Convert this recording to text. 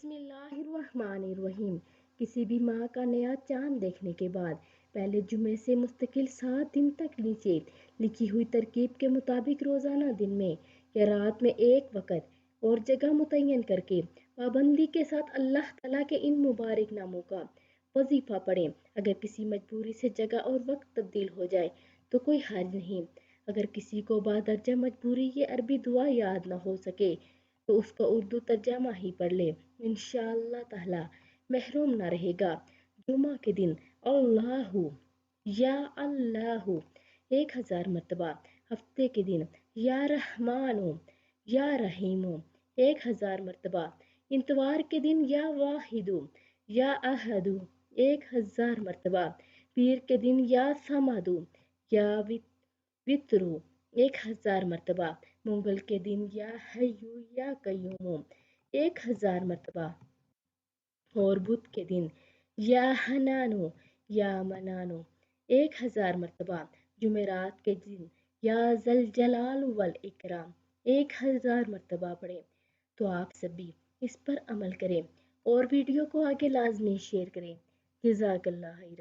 بسم اللہ الرحمن الرحیم۔ کسی بھی ماہ کا نیا چاند دیکھنے کے بعد پہلے جمعے سے مستقل 7 دن تک نیچے لکھی ہوئی ترکیب کے مطابق روزانہ دن میں یا رات میں ایک وقت اور جگہ متعین کر کے پابندی کے ساتھ اللہ تعالیٰ کے ان مبارک ناموں کا وظیفہ پڑھیں۔ اگر کسی مجبوری سے جگہ اور وقت تبدیل ہو جائے تو کوئی حرج نہیں۔ اگر کسی کو بادرجہ مجبوری یہ عربی دعا یاد نہ ہو سکے تو اس کا اردو ترجمہ ہی پڑھ لے، انشاءاللہ تعالی محروم نہ رہے گا۔ جمعہ کے دن اللہ یا اللہ 1000 مرتبہ، ہفتے کے دن یا رحمان یا رحیم 1000 مرتبہ، اتوار کے دن یا واحد یا احد 1000 مرتبہ، پیر کے دن یا صمد یا وتر 1000 مرتبہ، منگل کے دن یا حی یا قیوم 1000 مرتبہ، اور بدھ کے دن یا حنانو یا منانو 1000 مرتبہ، جمعرات کے دن یا ذوالجلال والاکرام 1000 مرتبہ پڑھیں۔ تو آپ سب بھی اس پر عمل کریں اور ویڈیو کو آگے لازمی شیئر کریں۔ جزاک اللہ خیرا۔